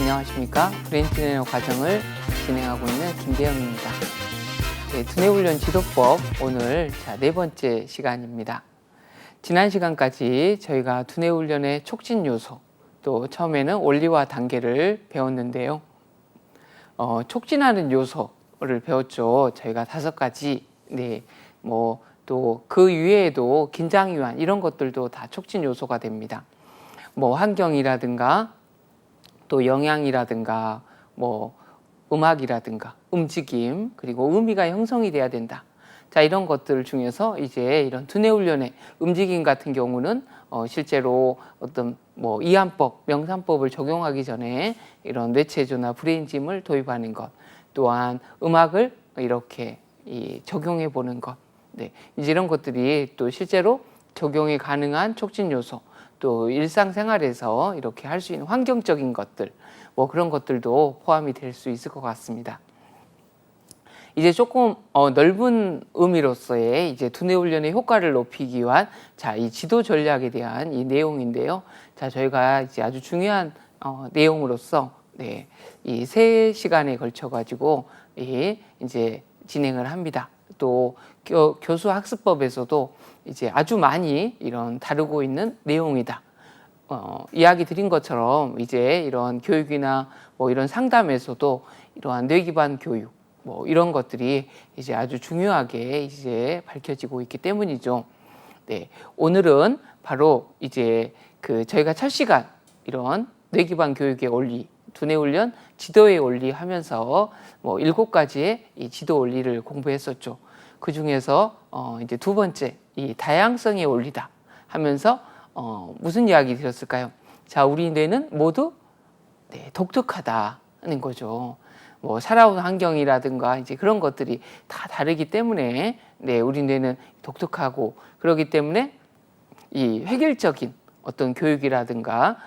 안녕하십니까. 브레인 트레이너 과정을 진행하고 있는 김대영입니다. 네, 두뇌훈련 지도법 오늘 네 번째 시간입니다. 지난 시간까지 저희가 두뇌훈련의 촉진 요소, 또 처음에는 원리와 단계를 배웠는데요. 촉진하는 요소를 배웠죠. 저희가 5가지. 또 그 이외에도 긴장 유한 이런 것들도 다 촉진 요소가 됩니다. 환경이라든가 또 영양이라든가 음악이라든가 움직임, 그리고 의미가 형성이 돼야 된다. 자, 이런 것들 중에서 이제 이런 두뇌훈련의 움직임 같은 경우는 실제로 어떤 이완법, 명상법을 적용하기 전에 이런 뇌체조나 브레인짐을 도입하는 것, 또한 음악을 이렇게 적용해 보는 것, 이제 이런 것들이 또 실제로 적용이 가능한 촉진 요소, 또 일상생활에서 이렇게 할 수 있는 환경적인 것들, 그런 것들도 포함이 될 수 있을 것 같습니다. 이제 조금 넓은 의미로서의 이제 두뇌훈련의 효과를 높이기 위한 이 지도 전략에 대한 이 내용인데요. 저희가 이제 아주 중요한 내용으로서 이 3시간에 걸쳐 가지고 이제 진행을 합니다. 또 교수 학습법에서도 이제 아주 많이 이런 다루고 있는 내용이다. 이야기 드린 것처럼 이제 이런 교육이나 이런 상담에서도 이러한 뇌 기반 교육 이런 것들이 이제 아주 중요하게 이제 밝혀지고 있기 때문이죠. 오늘은 바로 이제 저희가 첫 시간 이런 뇌 기반 교육의 원리, 두뇌훈련 지도의 원리 하면서 7가지의 이 지도 원리를 공부했었죠. 그 중에서 이제 2번째 이 다양성의 원리다 하면서 무슨 이야기 드렸을까요? 자, 우리 뇌는 모두 독특하다는 거죠. 살아온 환경이라든가 이제 그런 것들이 다 다르기 때문에 우리 뇌는 독특하고, 그렇기 때문에 이 획일적인 어떤 교육이라든가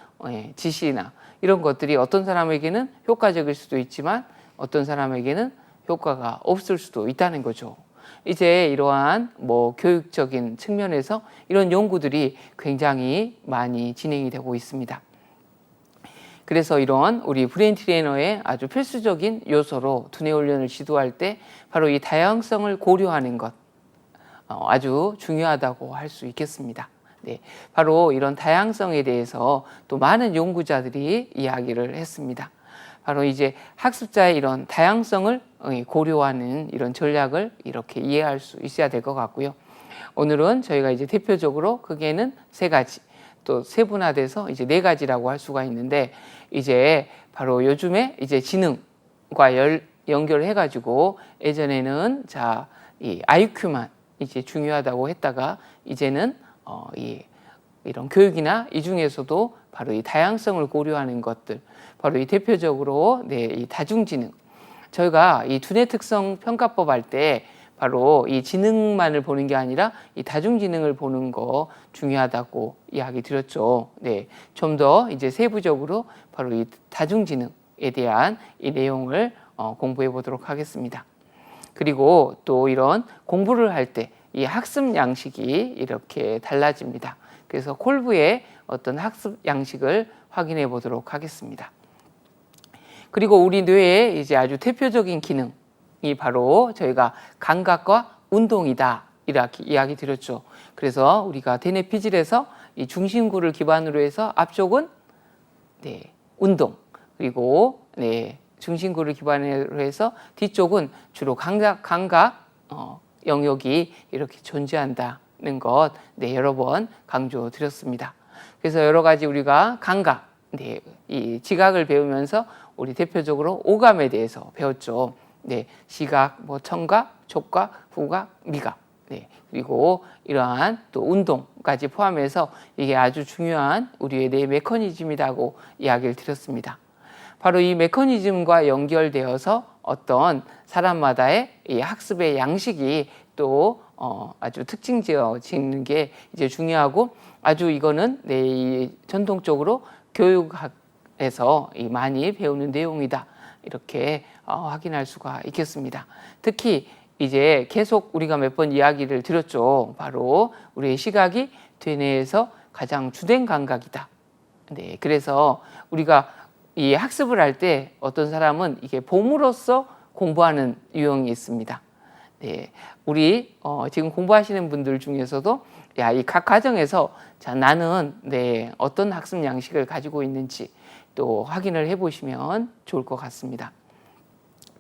지시나 이런 것들이 어떤 사람에게는 효과적일 수도 있지만 어떤 사람에게는 효과가 없을 수도 있다는 거죠. 이제 이러한 교육적인 측면에서 이런 연구들이 굉장히 많이 진행이 되고 있습니다. 그래서 이런 우리 브레인 트레이너의 아주 필수적인 요소로 두뇌훈련을 지도할 때 바로 이 다양성을 고려하는 것 아주 중요하다고 할 수 있겠습니다. 바로 이런 다양성에 대해서 또 많은 연구자들이 이야기를 했습니다. 바로 이제 학습자의 이런 다양성을 고려하는 이런 전략을 이렇게 이해할 수 있어야 될 것 같고요. 오늘은 저희가 이제 대표적으로 크게는 3가지, 또 세분화돼서 이제 4가지라고 할 수가 있는데, 이제 바로 요즘에 이제 지능과 연결해 가지고 예전에는 이 IQ만 이제 중요하다고 했다가 이제는 이런 교육이나 이 중에서도 바로 이 다양성을 고려하는 것들, 바로 이 대표적으로 이 다중지능. 저희가 이 두뇌 특성 평가법 할 때 바로 이 지능만을 보는 게 아니라 이 다중지능을 보는 거 중요하다고 이야기 드렸죠. 좀 더 이제 세부적으로 바로 이 다중지능에 대한 이 내용을 공부해 보도록 하겠습니다. 그리고 또 이런 공부를 할 때 이 학습 양식이 이렇게 달라집니다. 그래서 콜브의 어떤 학습 양식을 확인해 보도록 하겠습니다. 그리고 우리 뇌의 이제 아주 대표적인 기능이 바로 저희가 감각과 운동이다 이렇게 이야기 드렸죠. 그래서 우리가 대뇌 피질에서 이 중심구를 기반으로 해서 앞쪽은 운동, 그리고 중심구를 기반으로 해서 뒤쪽은 주로 감각 영역이 이렇게 존재한다는 것 여러 번 강조드렸습니다. 그래서 여러 가지 우리가 감각, 이 지각을 배우면서 우리 대표적으로 오감에 대해서 배웠죠. 시각, 청각, 촉각, 후각, 미각. 그리고 이러한 또 운동까지 포함해서 이게 아주 중요한 우리의 뇌 메커니즘이라고 이야기를 드렸습니다. 바로 이 메커니즘과 연결되어서 어떤 사람마다의 이 학습의 양식이 또 아주 특징 지어지는 게 이제 중요하고, 아주 이거는 이 전통적으로 교육학에서 많이 배우는 내용이다 이렇게 확인할 수가 있겠습니다. 특히 이제 계속 우리가 몇 번 이야기를 드렸죠. 바로 우리의 시각이 뇌내에서 가장 주된 감각이다. 그래서 우리가 이 학습을 할 때 어떤 사람은 이게 봄으로써 공부하는 유형이 있습니다. 네, 우리 지금 공부하시는 분들 중에서도 이 각 과정에서 자, 나는 어떤 학습 양식을 가지고 있는지 또 확인을 해보시면 좋을 것 같습니다.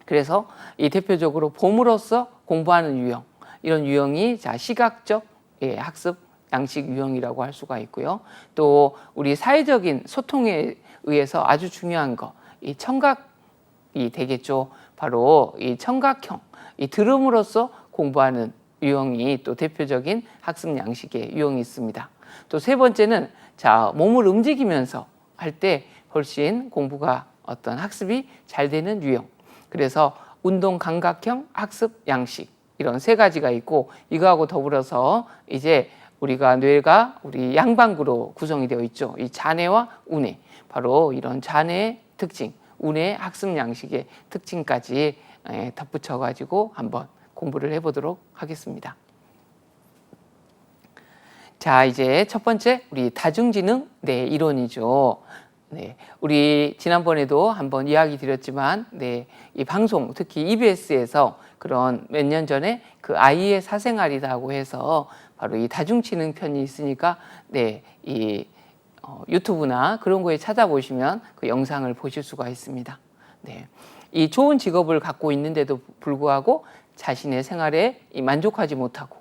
그래서 이 대표적으로 봄으로써 공부하는 유형, 이런 유형이 자, 시각적 학습 양식 유형이라고 할 수가 있고요. 또 우리 사회적인 소통에 의해서 아주 중요한 거, 이 청각이 되겠죠. 바로 이 청각형, 이 들음으로써 공부하는 유형이 또 대표적인 학습 양식의 유형이 있습니다. 또 세 번째는 자, 몸을 움직이면서 할 때 훨씬 공부가 어떤 학습이 잘 되는 유형. 그래서 운동 감각형 학습 양식, 이런 세 가지가 있고, 이거하고 더불어서 이제 우리가 뇌가 우리 양방구로 구성이 되어 있죠. 이 자뇌와 우뇌, 바로 이런 자뇌의 특징, 우뇌의 학습 양식의 특징까지 덧붙여 가지고 한번 공부를 해보도록 하겠습니다. 자, 이제 첫 번째 우리 다중지능 이론이죠. 우리 지난번에도 한번 이야기 드렸지만, 이 방송, 특히 EBS에서 그런 몇 년 전에 그 아이의 사생활이라고 해서 바로 이 다중지능 편이 있으니까, 이 유튜브나 그런 거에 찾아보시면 그 영상을 보실 수가 있습니다. 이 좋은 직업을 갖고 있는데도 불구하고 자신의 생활에 만족하지 못하고,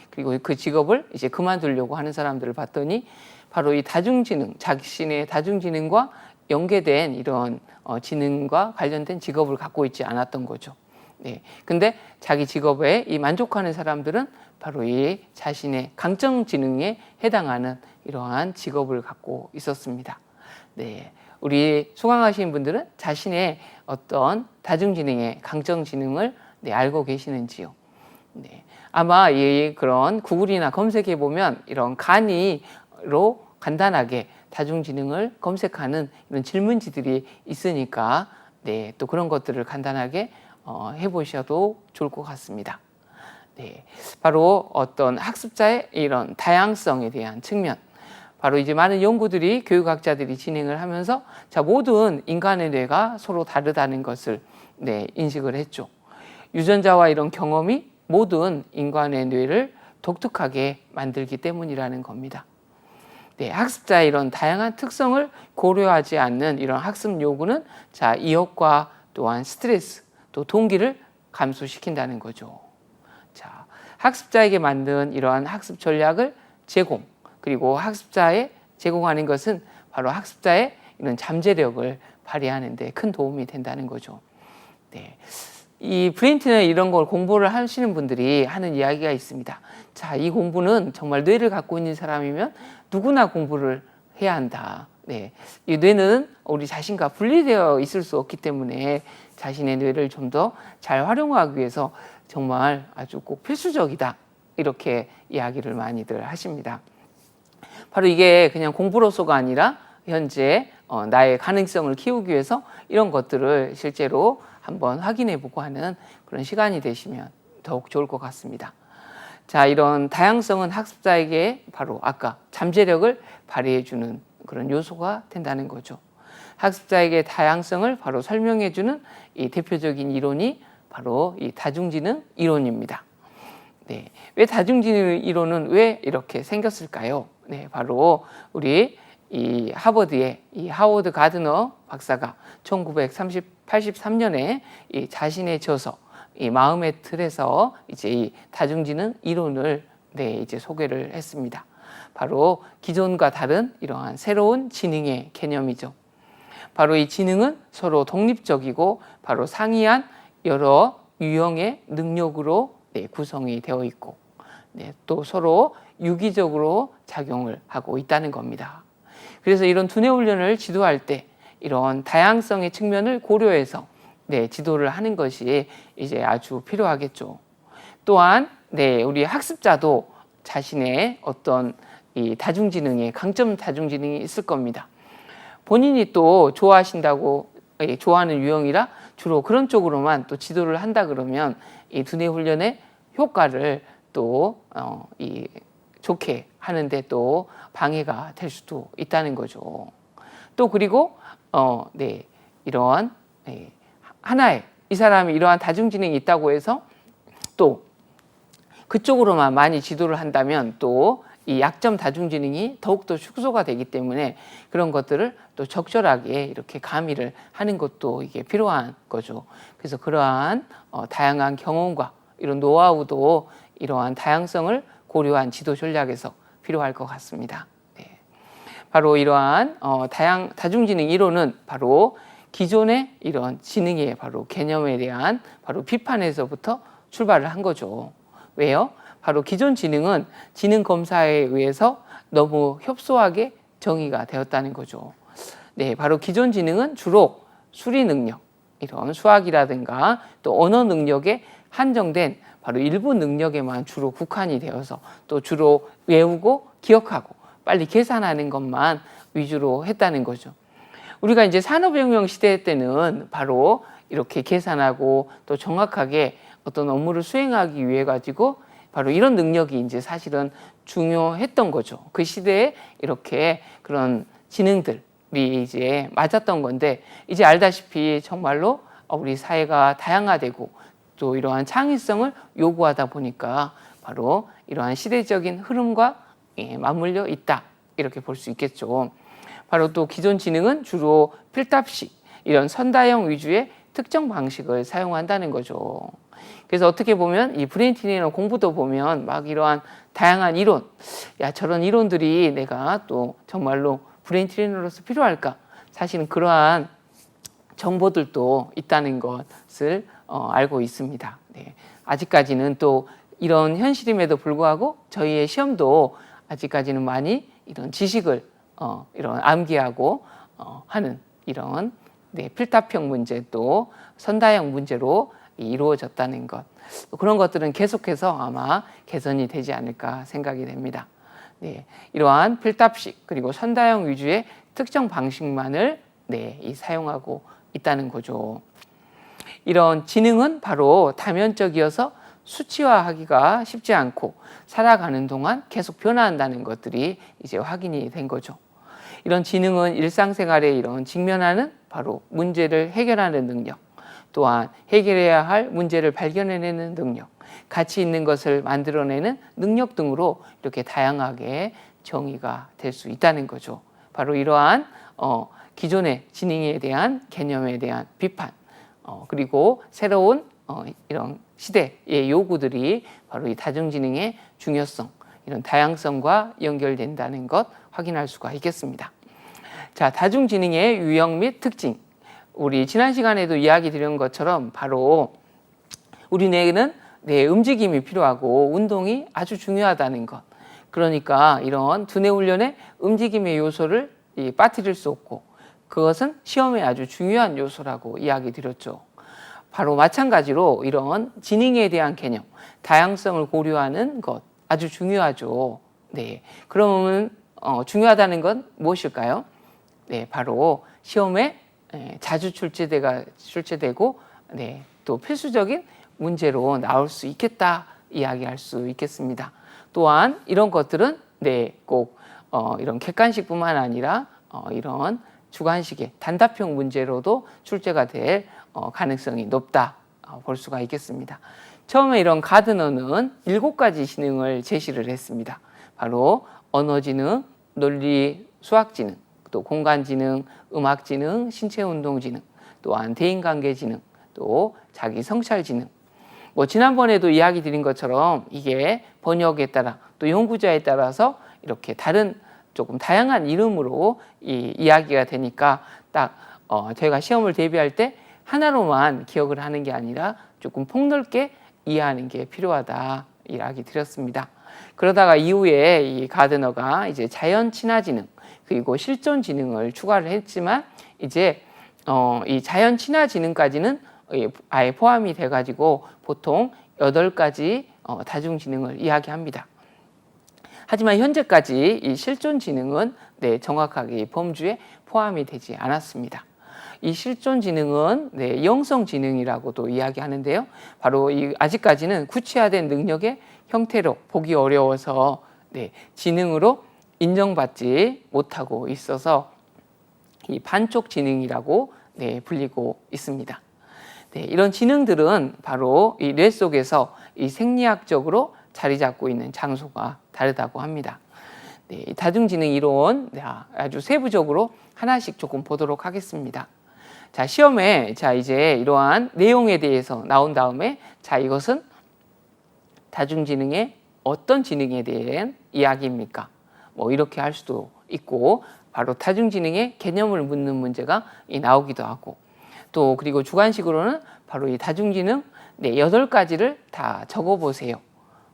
그리고 그 직업을 이제 그만두려고 하는 사람들을 봤더니 바로 이 다중지능, 자신의 다중지능과 연계된 이런 지능과 관련된 직업을 갖고 있지 않았던 거죠. 근데 자기 직업에 이 만족하는 사람들은 바로 이 자신의 강점 지능에 해당하는 이러한 직업을 갖고 있었습니다. 우리 수강하신 분들은 자신의 어떤 다중지능의 강점 지능을 알고 계시는지요? 아마 그런 구글이나 검색해 보면 이런 간이로 간단하게 다중지능을 검색하는 이런 질문지들이 있으니까 또 그런 것들을 간단하게 해보셔도 좋을 것 같습니다. 바로 어떤 학습자의 이런 다양성에 대한 측면, 바로 이제 많은 연구들이 교육학자들이 진행을 하면서 자, 모든 인간의 뇌가 서로 다르다는 것을 인식을 했죠. 유전자와 이런 경험이 모든 인간의 뇌를 독특하게 만들기 때문이라는 겁니다. 학습자의 이런 다양한 특성을 고려하지 않는 이런 학습 요구는 자, 이업과 또한 스트레스, 또 동기를 감소시킨다는 거죠. 자, 학습자에게 만든 이러한 학습 전략을 제공, 그리고 학습자에 제공하는 것은 바로 학습자의 이런 잠재력을 발휘하는 데 큰 도움이 된다는 거죠. 이 브레인 트레이너 이런 걸 공부를 하시는 분들이 하는 이야기가 있습니다. 자, 이 공부는 정말 뇌를 갖고 있는 사람이면 누구나 공부를 해야 한다. 이 뇌는 우리 자신과 분리되어 있을 수 없기 때문에 자신의 뇌를 좀 더 잘 활용하기 위해서 정말 아주 꼭 필수적이다. 이렇게 이야기를 많이들 하십니다. 바로 이게 그냥 공부로서가 아니라 현재 나의 가능성을 키우기 위해서 이런 것들을 실제로 한번 확인해보고 하는 그런 시간이 되시면 더욱 좋을 것 같습니다. 자, 이런 다양성은 학습자에게 바로 아까 잠재력을 발휘해주는 그런 요소가 된다는 거죠. 학습자에게 다양성을 바로 설명해주는 이 대표적인 이론이 바로 이 다중지능 이론입니다. 왜 다중지능 이론은 왜 이렇게 생겼을까요? 바로 우리 이 하버드의 이 하워드 가드너 박사가 1983년에 이 자신의 저서 이 마음의 틀에서 이제 이 다중지능 이론을 이제 소개를 했습니다. 바로 기존과 다른 이러한 새로운 지능의 개념이죠. 바로 이 지능은 서로 독립적이고 바로 상이한 여러 유형의 능력으로 구성이 되어 있고 또 서로 유기적으로 작용을 하고 있다는 겁니다. 그래서 이런 두뇌 훈련을 지도할 때 이런 다양성의 측면을 고려해서 지도를 하는 것이 이제 아주 필요하겠죠. 또한 우리 학습자도 자신의 어떤 이 다중지능의 강점 다중지능이 있을 겁니다. 본인이 또 좋아하신다고 좋아하는 유형이라 주로 그런 쪽으로만 또 지도를 한다 그러면 이 두뇌 훈련의 효과를 또 좋게 하는데 또 방해가 될 수도 있다는 거죠. 또 그리고 이러한 하나의 이 사람이 이러한 다중지능이 있다고 해서 또 그쪽으로만 많이 지도를 한다면 또 이 약점 다중지능이 더욱더 축소가 되기 때문에 그런 것들을 또 적절하게 이렇게 가미를 하는 것도 이게 필요한 거죠. 그래서 그러한 다양한 경험과 이런 노하우도 이러한 다양성을 고려한 지도 전략에서 필요할 것 같습니다. 네. 바로 이러한 다중지능 이론은 바로 기존의 이런 지능의 바로 개념에 대한 바로 비판에서부터 출발을 한 거죠. 왜요? 바로 기존 지능은 지능 검사에 의해서 너무 협소하게 정의가 되었다는 거죠. 네, 바로 기존 지능은 주로 수리 능력, 이런 수학이라든가 또 언어 능력에 한정된 바로 일부 능력에만 주로 국한이 되어서 또 주로 외우고 기억하고 빨리 계산하는 것만 위주로 했다는 거죠. 우리가 이제 산업혁명 시대 때는 바로 이렇게 계산하고 또 정확하게 어떤 업무를 수행하기 위해 가지고 바로 이런 능력이 이제 사실은 중요했던 거죠. 그 시대에 이렇게 그런 지능들이 이제 맞았던 건데 이제 알다시피 정말로 우리 사회가 다양화되고 또 이러한 창의성을 요구하다 보니까 바로 이러한 시대적인 흐름과 맞물려 있다 이렇게 볼 수 있겠죠. 바로 또 기존 지능은 주로 필답식 이런 선다형 위주의 특정 방식을 사용한다는 거죠. 그래서 어떻게 보면 이 브레인 트레이너 공부도 보면 막 이러한 다양한 이론, 저런 이론들이 내가 또 정말로 브레인 트레이너로서 필요할까? 사실은 그러한 정보들도 있다는 것을 알고 있습니다. 네. 아직까지는 또 이런 현실임에도 불구하고 저희의 시험도 아직까지는 많이 이런 지식을 이런 암기하고 하는 이런 필답형 문제 또 선다형 문제로 이루어졌다는 것, 그런 것들은 계속해서 아마 개선이 되지 않을까 생각이 됩니다. 네, 이러한 필답식 그리고 선다형 위주의 특정 방식만을 사용하고 있다는 거죠. 이런 지능은 바로 다면적이어서 수치화하기가 쉽지 않고 살아가는 동안 계속 변화한다는 것들이 이제 확인이 된 거죠. 이런 지능은 일상생활에 이런 직면하는 바로 문제를 해결하는 능력, 또한 해결해야 할 문제를 발견해내는 능력, 가치 있는 것을 만들어내는 능력 등으로 이렇게 다양하게 정의가 될 수 있다는 거죠. 바로 이러한 기존의 지능에 대한 개념에 대한 비판, 그리고 새로운 이런 시대의 요구들이 바로 이 다중지능의 중요성, 이런 다양성과 연결된다는 것 확인할 수가 있겠습니다. 자, 다중지능의 유형 및 특징. 우리 지난 시간에도 이야기 드린 것처럼 바로 우리 뇌는 움직임이 필요하고 운동이 아주 중요하다는 것. 그러니까 이런 두뇌 훈련에 움직임의 요소를 빠뜨릴 수 없고 그것은 시험에 아주 중요한 요소라고 이야기 드렸죠. 바로 마찬가지로 이런 지능에 대한 개념, 다양성을 고려하는 것 아주 중요하죠. 네, 그러면 중요하다는 건 무엇일까요? 네, 바로 시험에 자주 출제되고 또 필수적인 문제로 나올 수 있겠다 이야기할 수 있겠습니다. 또한 이런 것들은 꼭 이런 객관식뿐만 아니라 이런 주관식의 단답형 문제로도 출제가 될 가능성이 높다 볼 수가 있겠습니다. 처음에 이런 가드너는 7가지 지능을 제시를 했습니다. 바로 언어지능, 논리 수학지능, 또 공간지능, 음악지능, 신체운동지능, 또한 대인관계지능, 또 자기성찰지능. 지난번에도 이야기 드린 것처럼 이게 번역에 따라 또 연구자에 따라서 이렇게 다른 조금 다양한 이름으로 이야기가 되니까 딱 저희가 시험을 대비할 때 하나로만 기억을 하는 게 아니라 조금 폭넓게 이해하는 게 필요하다 이야기 드렸습니다. 그러다가 이후에 이 가드너가 이제 자연 친화지능 그리고 실존 지능을 추가를 했지만 이제 이 자연 친화지능까지는 아예 포함이 돼가지고 보통 8가지 다중지능을 이야기합니다. 하지만 현재까지 이 실존 지능은 정확하게 이 범주에 포함이 되지 않았습니다. 이 실존 지능은 영성 지능이라고도 이야기하는데요. 바로 아직까지는 구체화된 능력의 형태로 보기 어려워서 지능으로 인정받지 못하고 있어서 이 반쪽 지능이라고 불리고 있습니다. 이런 지능들은 바로 이 뇌 속에서 이 생리학적으로 자리 잡고 있는 장소가 다르다고 합니다. 다중지능 이론 아주 세부적으로 하나씩 조금 보도록 하겠습니다. 자, 시험에 이제 이러한 내용에 대해서 나온 다음에 이것은 다중지능의 어떤 지능에 대한 이야기입니까? 뭐 이렇게 할 수도 있고, 바로 다중지능의 개념을 묻는 문제가 나오기도 하고, 또 그리고 주관식으로는 바로 이 다중지능 8가지를 다 적어보세요.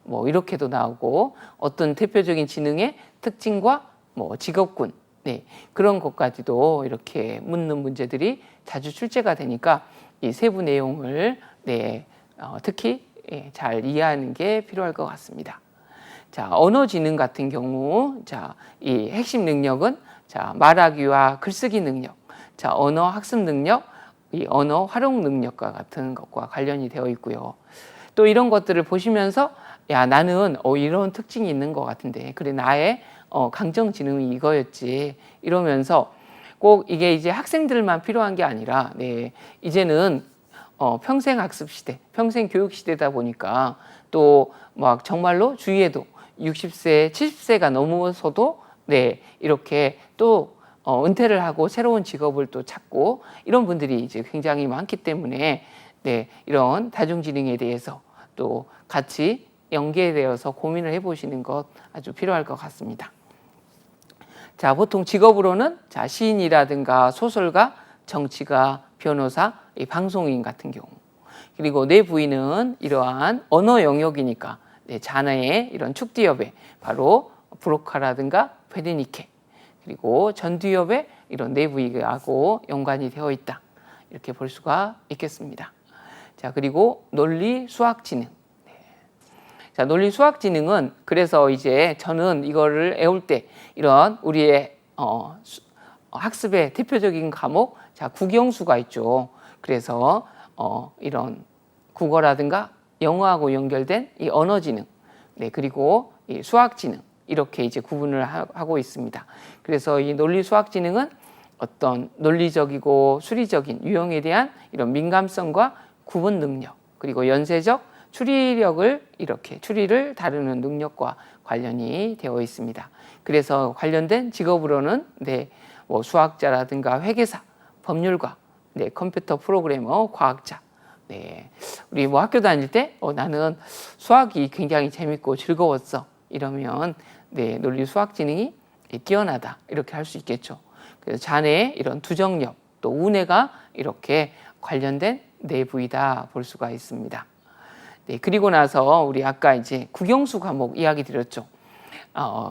뭐 이렇게도 나오고, 어떤 대표적인 지능의 특징과 뭐 직업군, 그런 것까지도 이렇게 묻는 문제들이 자주 출제가 되니까 이 세부 내용을 특히 잘 이해하는 게 필요할 것 같습니다. 자, 언어 지능 같은 경우, 이 핵심 능력은 말하기와 글쓰기 능력, 언어 학습 능력, 이 언어 활용 능력과 같은 것과 관련이 되어 있고요. 또 이런 것들을 보시면서 나는 이런 특징이 있는 것 같은데, 그래 나의 강점 지능이 이거였지, 이러면서 꼭 이게 이제 학생들만 필요한 게 아니라 이제는 평생 학습 시대, 평생 교육 시대다 보니까 또 막 정말로 주위에도 60세, 70세가 넘어서도 이렇게 또 은퇴를 하고 새로운 직업을 또 찾고 이런 분들이 이제 굉장히 많기 때문에 이런 다중지능에 대해서 또 같이 연계되어서 고민을 해보시는 것 아주 필요할 것 같습니다. 자, 보통 직업으로는 시인이라든가 소설가, 정치가, 변호사, 방송인 같은 경우, 그리고 내 부인은 이러한 언어 영역이니까 자네의 이런 축디업에 바로 브로카라든가 페르니케, 그리고 전두엽에 이런 내부이하고 연관이 되어 있다, 이렇게 볼 수가 있겠습니다. 자, 그리고 논리 수학 지능. 자, 논리 수학 지능은 그래서 이제 저는 이거를 애울 때 이런 우리의 학습의 대표적인 과목, 국영수가 있죠. 그래서 이런 국어라든가 영어하고 연결된 이 언어 지능, 그리고 이 수학 지능, 이렇게 이제 구분을 하고 있습니다. 그래서 이 논리 수학 지능은 어떤 논리적이고 수리적인 유형에 대한 이런 민감성과 구분 능력, 그리고 연쇄적 추리력을 이렇게 추리를 다루는 능력과 관련이 되어 있습니다. 그래서 관련된 직업으로는 뭐 수학자라든가 회계사, 법률가, 컴퓨터 프로그래머, 과학자. 우리 뭐 학교 다닐 때 나는 수학이 굉장히 재밌고 즐거웠어, 이러면 논리 수학 지능이 뛰어나다, 이렇게 할 수 있겠죠. 그래서 자네의 이런 두정력, 또 우뇌가 이렇게 관련된 내부이다 볼 수가 있습니다. 그리고 나서 우리 아까 이제 국영수 과목 이야기 드렸죠.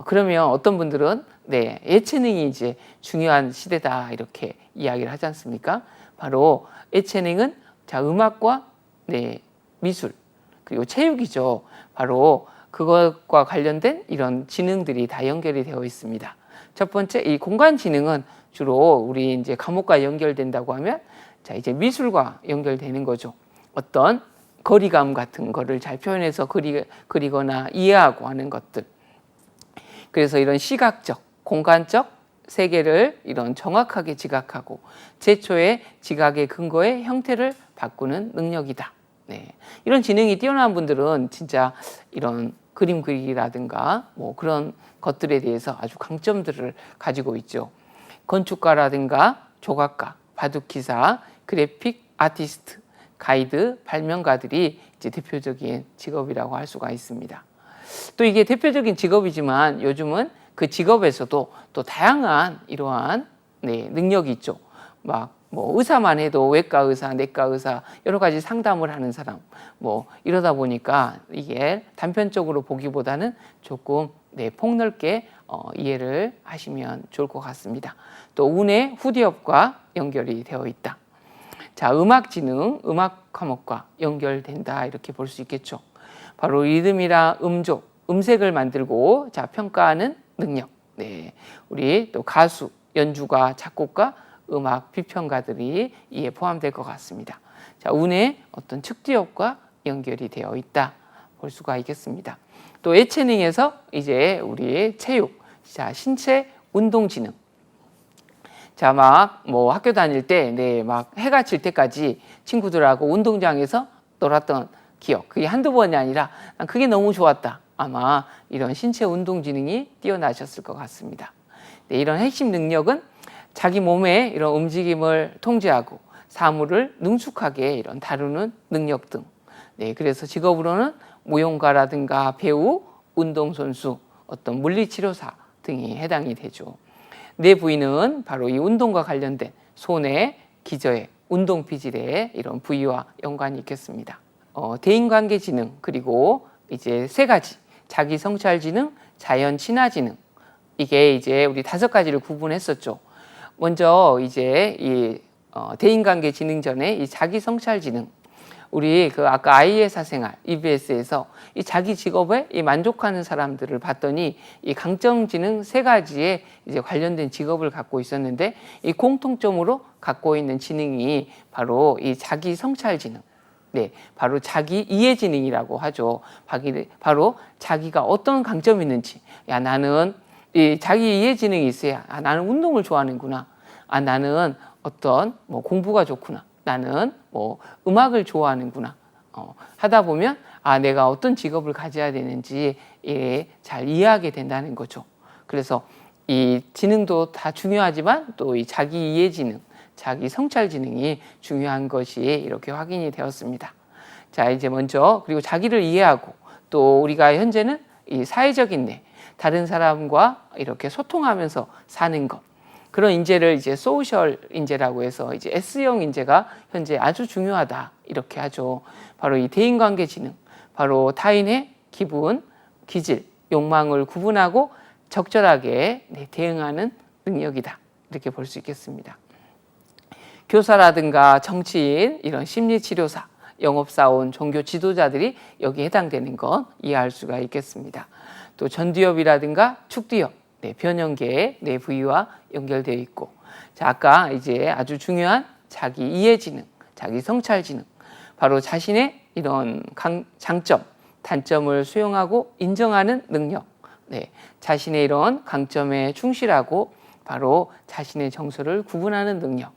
그러면 어떤 분들은 예체능이 이제 중요한 시대다, 이렇게 이야기를 하지 않습니까? 바로 예체능은 음악과 미술, 그리고 체육이죠. 바로 그것과 관련된 이런 지능들이 다 연결이 되어 있습니다. 첫 번째, 이 공간 지능은 주로 우리 이제 과목과 연결된다고 하면 이제 미술과 연결되는 거죠. 어떤 거리감 같은 거를 잘 표현해서 그리거나 이해하고 하는 것들. 그래서 이런 시각적, 공간적 세계를 이런 정확하게 지각하고 제초의 지각의 근거의 형태를 바꾸는 능력이다. 이런 지능이 뛰어난 분들은 진짜 이런 그림 그리기라든가 뭐 그런 것들에 대해서 아주 강점들을 가지고 있죠. 건축가라든가 조각가, 바둑기사, 그래픽 아티스트, 가이드, 발명가들이 이제 대표적인 직업이라고 할 수가 있습니다. 또 이게 대표적인 직업이지만 요즘은 그 직업에서도 또 다양한 이러한 능력이 있죠. 막 뭐 의사만 해도 외과 의사, 내과 의사, 여러 가지 상담을 하는 사람, 뭐 이러다 보니까 이게 단편적으로 보기보다는 조금 폭넓게 이해를 하시면 좋을 것 같습니다. 또 운의 후디업과 연결이 되어 있다. 자, 음악 지능, 음악 과목과 연결된다, 이렇게 볼 수 있겠죠. 바로 리듬이나 음조, 음색을 만들고 평가하는 능력. 우리 또 가수, 연주가, 작곡가, 음악 비평가들이 이에 포함될 것 같습니다. 자, 운의 어떤 측디업과 연결이 되어 있다 볼 수가 있겠습니다. 또 예체능에서 이제 우리 체육, 신체 운동 지능. 자, 막 뭐 학교 다닐 때, 막 해가 질 때까지 친구들하고 운동장에서 놀았던 기억. 그게 한두 번이 아니라 난 그게 너무 좋았다. 아마 이런 신체 운동 지능이 뛰어나셨을 것 같습니다. 이런 핵심 능력은 자기 몸의 이런 움직임을 통제하고 사물을 능숙하게 이런 다루는 능력 등. 그래서 직업으로는 무용가라든가 배우, 운동선수, 어떤 물리치료사 등이 해당이 되죠. 뇌 부위는 바로 이 운동과 관련된 손의, 기저의, 운동피질의 이런 부위와 연관이 있겠습니다. 대인관계 지능, 그리고 이제 세 가지, 자기 성찰 지능, 자연 친화 지능. 이게 이제 우리 5가지를 구분했었죠. 먼저 이제 이 대인관계 지능 전에 이 자기 성찰 지능. 우리 그 아까 아이의 사생활 EBS에서 이 자기 직업에 이 만족하는 사람들을 봤더니 이 강점 지능 3가지에 이제 관련된 직업을 갖고 있었는데 이 공통점으로 갖고 있는 지능이 바로 이 자기 성찰 지능. 바로 자기 이해 지능이라고 하죠. 바로 자기가 어떤 강점이 있는지. 야, 나는 이 자기 이해 지능이 있어야 나는 운동을 좋아하는구나. 나는 어떤 뭐 공부가 좋구나. 나는 뭐 음악을 좋아하는구나. 하다 보면 내가 어떤 직업을 가져야 되는지 잘 이해하게 된다는 거죠. 그래서 이 지능도 다 중요하지만 또 이 자기 이해 지능, 자기 성찰 지능이 중요한 것이 이렇게 확인이 되었습니다. 자, 이제 먼저 그리고 자기를 이해하고 또 우리가 현재는 이 사회적인 내, 다른 사람과 이렇게 소통하면서 사는 것. 그런 인재를 이제 소셜 인재라고 해서 이제 S형 인재가 현재 아주 중요하다 이렇게 하죠. 바로 이 대인관계 지능, 바로 타인의 기분, 기질, 욕망을 구분하고 적절하게 대응하는 능력이다 이렇게 볼 수 있겠습니다. 교사라든가 정치인, 이런 심리치료사, 영업사원, 종교 지도자들이 여기에 해당되는 건 이해할 수가 있겠습니다. 또 전두엽이라든가 축두엽, 변형계의 뇌 부위와 연결되어 있고, 자, 아까 이제 아주 중요한 자기 이해 지능, 자기 성찰 지능, 바로 자신의 이런 장점, 단점을 수용하고 인정하는 능력, 자신의 이런 강점에 충실하고 바로 자신의 정서를 구분하는 능력,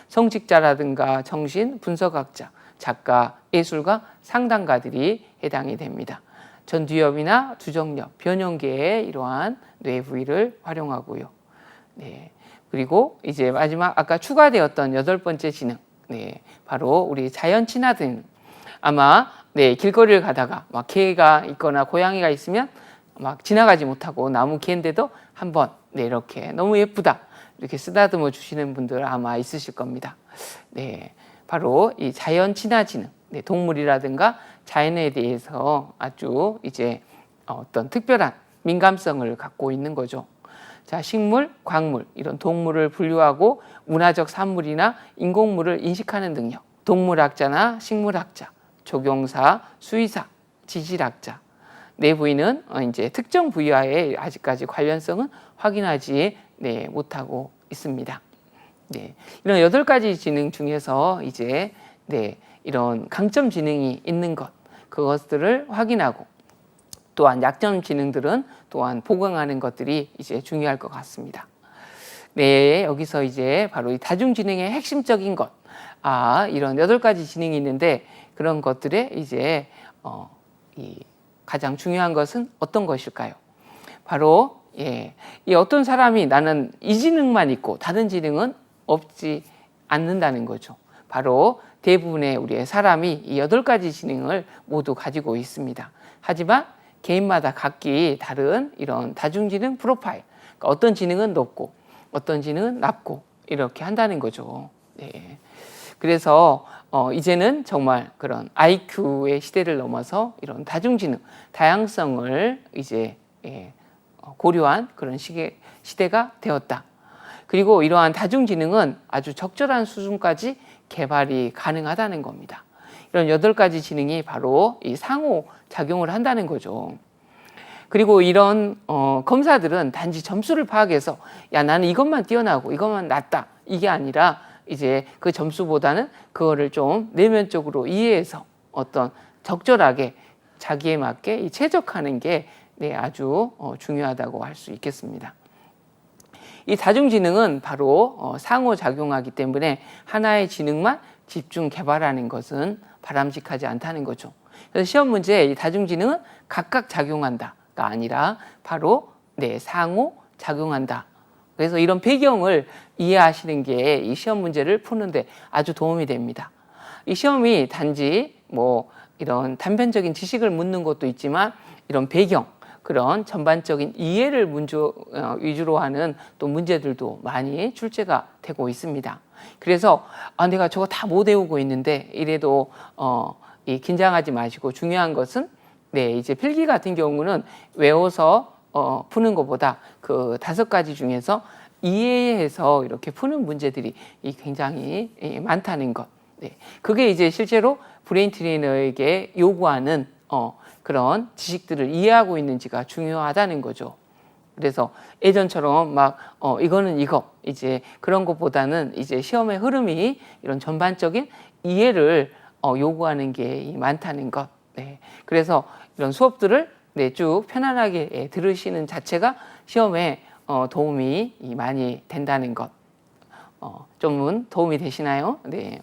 성직자라든가 정신 분석학자, 작가, 예술가, 상담가들이 해당이 됩니다. 전두엽이나 두정엽, 변형계의 이러한 뇌 부위를 활용하고요. 그리고 이제 마지막 아까 추가되었던 8번째 지능, 바로 우리 자연 친화 등. 아마 길거리를 가다가 막 개가 있거나 고양이가 있으면 막 지나가지 못하고 나무 개인데도 한번 이렇게 너무 예쁘다 이렇게 쓰다듬어 주시는 분들 아마 있으실 겁니다. 바로 이 자연 친화 지능, 동물이라든가 자연에 대해서 아주 이제 어떤 특별한 민감성을 갖고 있는 거죠. 자, 식물, 광물, 이런 동물을 분류하고 문화적 산물이나 인공물을 인식하는 능력. 동물학자나 식물학자, 조경사, 수의사, 지질학자. 뇌 부위는 이제 특정 부위와의 아직까지 관련성은 확인하지 못하고 있습니다. 이런 8가지 지능 중에서 이제 이런 강점 지능이 있는 것, 그것들을 확인하고 또한 약점 지능들은 또한 보강하는 것들이 이제 중요할 것 같습니다. 여기서 이제 바로 이 다중지능의 핵심적인 것, 이런 8가지 지능이 있는데 그런 것들의 이제 이 가장 중요한 것은 어떤 것일까요? 바로 이 어떤 사람이 나는 이 지능만 있고 다른 지능은 없지 않는다는 거죠. 바로 대부분의 우리의 사람이 이 8가지 지능을 모두 가지고 있습니다. 하지만 개인마다 각기 다른 이런 다중지능 프로파일, 그러니까 어떤 지능은 높고 어떤 지능은 낮고 이렇게 한다는 거죠. 그래서 이제는 정말 그런 IQ의 시대를 넘어서 이런 다중지능, 다양성을 이제 고려한 그런 시대가 되었다. 그리고 이러한 다중지능은 아주 적절한 수준까지 개발이 가능하다는 겁니다. 이런 8가지 지능이 바로 이 상호작용을 한다는 거죠. 그리고 이런 검사들은 단지 점수를 파악해서 야, 나는 이것만 뛰어나고 이것만 낮다. 이게 아니라 이제 그 점수보다는 그거를 좀 내면적으로 이해해서 어떤 적절하게 자기에 맞게 최적화하는 게 아주 중요하다고 할 수 있겠습니다. 이 다중지능은 바로 상호작용하기 때문에 하나의 지능만 집중 개발하는 것은 바람직하지 않다는 거죠. 그래서 시험 문제에 이 다중지능은 각각 작용한다가 아니라 바로 상호작용한다. 그래서 이런 배경을 이해하시는 게 이 시험 문제를 푸는데 아주 도움이 됩니다. 이 시험이 단지 뭐 이런 단편적인 지식을 묻는 것도 있지만 이런 배경, 그런 전반적인 이해를 위주로 하는 또 문제들도 많이 출제가 되고 있습니다. 그래서 내가 저거 다 못 외우고 있는데 이래도 긴장하지 마시고, 중요한 것은 이제 필기 같은 경우는 외워서 푸는 것보다 그 5가지 중에서 이해해서 이렇게 푸는 문제들이 굉장히 많다는 것. 그게 이제 실제로 브레인 트레이너에게 요구하는 그런 지식들을 이해하고 있는지가 중요하다는 거죠. 그래서 예전처럼 막 이거는 이거 이제 그런 것보다는 이제 시험의 흐름이 이런 전반적인 이해를 요구하는 게 많다는 것. 그래서 이런 수업들을 쭉 편안하게 들으시는 자체가 시험에 도움이 많이 된다는 것. 좀 도움이 되시나요? 네.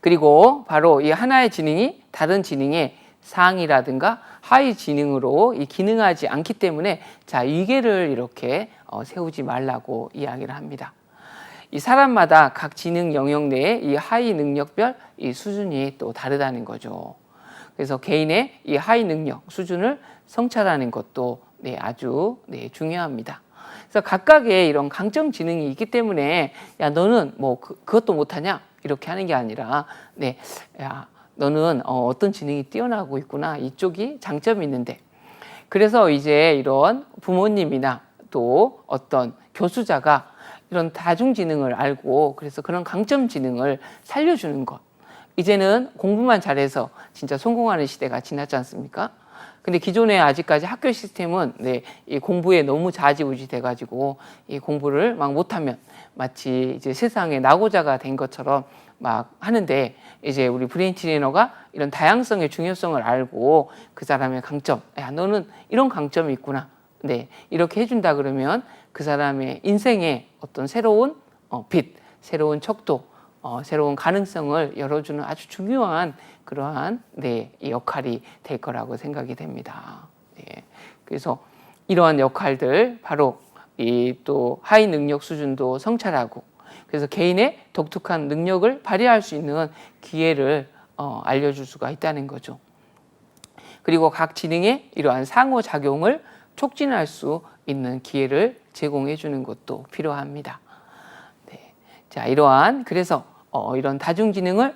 그리고 바로 이 하나의 지능이 다른 지능의 상이라든가 하위 지능으로 기능하지 않기 때문에 위계를 이렇게 세우지 말라고 이야기를 합니다. 이 사람마다 각 지능 영역 내에 이 하위 능력별 이 수준이 또 다르다는 거죠. 그래서 개인의 이 하위 능력 수준을 성찰하는 것도 아주 중요합니다. 그래서 각각의 이런 강점 지능이 있기 때문에 야 너는 뭐 그것도 못하냐 이렇게 하는 게 아니라 야 너는 어떤 지능이 뛰어나고 있구나, 이쪽이 장점이 있는데, 그래서 이제 이런 부모님이나 또 어떤 교수자가 이런 다중지능을 알고 그래서 그런 강점 지능을 살려주는 것. 이제는 공부만 잘해서 진짜 성공하는 시대가 지났지 않습니까? 근데 기존에 아직까지 학교 시스템은 이 공부에 너무 좌지우지 돼가지고 이 공부를 막 못하면 마치 이제 세상에 낙오자가 된 것처럼 막 하는데, 이제 우리 브레인 트레이너가 이런 다양성의 중요성을 알고 그 사람의 강점, 야 너는 이런 강점이 있구나, 이렇게 해준다 그러면 그 사람의 인생에 어떤 새로운 빛, 새로운 척도, 새로운 가능성을 열어주는 아주 중요한 그러한 이 역할이 될 거라고 생각이 됩니다. 그래서 이러한 역할들 바로 이 또 하위 능력 수준도 성찰하고, 그래서 개인의 독특한 능력을 발휘할 수 있는 기회를 알려줄 수가 있다는 거죠. 그리고 각 지능의 이러한 상호작용을 촉진할 수 있는 기회를 제공해 주는 것도 필요합니다. 자, 그래서 이런 다중지능을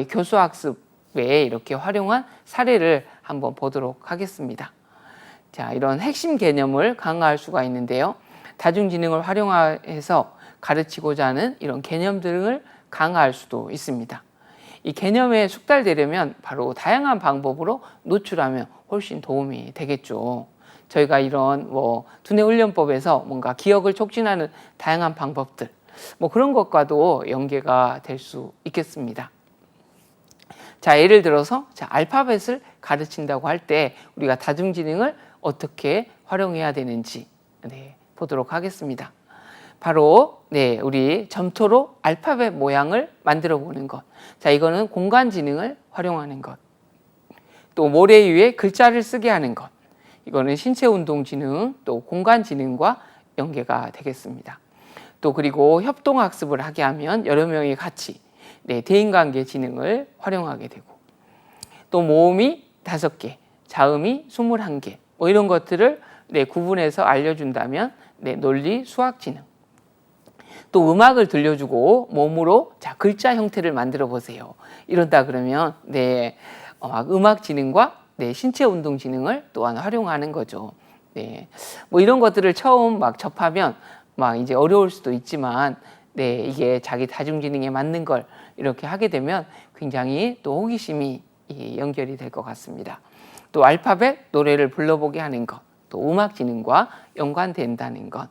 교수학습에 이렇게 활용한 사례를 한번 보도록 하겠습니다. 자, 이런 핵심 개념을 강화할 수가 있는데요. 다중지능을 활용해서 가르치고자 하는 이런 개념들을 강화할 수도 있습니다. 이 개념에 숙달되려면 바로 다양한 방법으로 노출하면 훨씬 도움이 되겠죠. 저희가 이런 두뇌 훈련법에서 뭔가 기억을 촉진하는 다양한 방법들, 그런 것과도 연계가 될 수 있겠습니다. 자, 예를 들어서 알파벳을 가르친다고 할 때 우리가 다중지능을 어떻게 활용해야 되는지 보도록 하겠습니다. 바로 우리 점토로 알파벳 모양을 만들어 보는 것. 자, 이거는 공간 지능을 활용하는 것. 또 모래 위에 글자를 쓰게 하는 것. 이거는 신체 운동 지능, 또 공간 지능과 연계가 되겠습니다. 또 그리고 협동 학습을 하게 하면 여러 명이 같이 대인관계 지능을 활용하게 되고, 또 모음이 5개, 자음이 21개, 이런 것들을 구분해서 알려준다면 논리 수학 지능. 또 음악을 들려주고 몸으로 글자 형태를 만들어 보세요. 이런다 그러면 음악 지능과 신체 운동 지능을 또한 활용하는 거죠. 이런 것들을 처음 접하면 이제 어려울 수도 있지만 이게 자기 다중지능에 맞는 걸 이렇게 하게 되면 굉장히 또 호기심이 연결이 될 것 같습니다. 또 알파벳 노래를 불러보게 하는 것, 또 음악 지능과 연관된다는 것.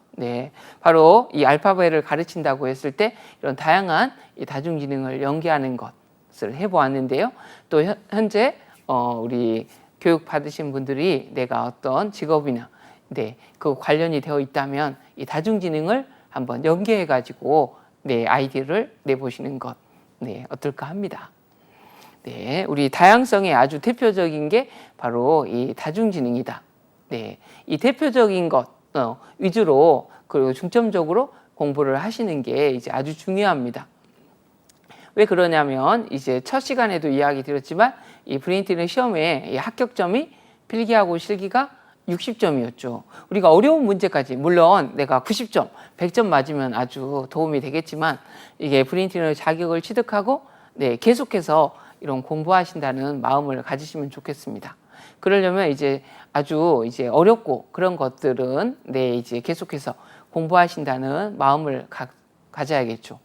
바로 이 알파벳을 가르친다고 했을 때 이런 다양한 이 다중지능을 연계하는 것을 해보았는데요. 또 현재 우리 교육 받으신 분들이 내가 어떤 직업이나 네, 그 관련이 되어 있다면 이 다중지능을 한번 연계해 가지고 네, 아이디어를 내보시는 것 네, 어떨까 합니다. 네, 우리 다양성의 아주 대표적인 게 바로 이 다중지능이다. 네, 이 대표적인 것 위주로 그리고 중점적으로 공부를 하시는 게 이제 아주 중요합니다. 왜 그러냐면 이제 첫 시간에도 이야기 드렸지만 이 브레인트레이닝 시험에 이 합격점이 필기하고 실기가 60점이었죠. 우리가 어려운 문제까지 물론 내가 90점, 100점 맞으면 아주 도움이 되겠지만 이게 브레인트레이너 자격을 취득하고 네, 계속해서 이런 공부하신다는 마음을 가지시면 좋겠습니다. 그러려면 이제 아주 이제 어렵고 그런 것들은 네, 이제 계속해서 공부하신다는 마음을 가져야겠죠.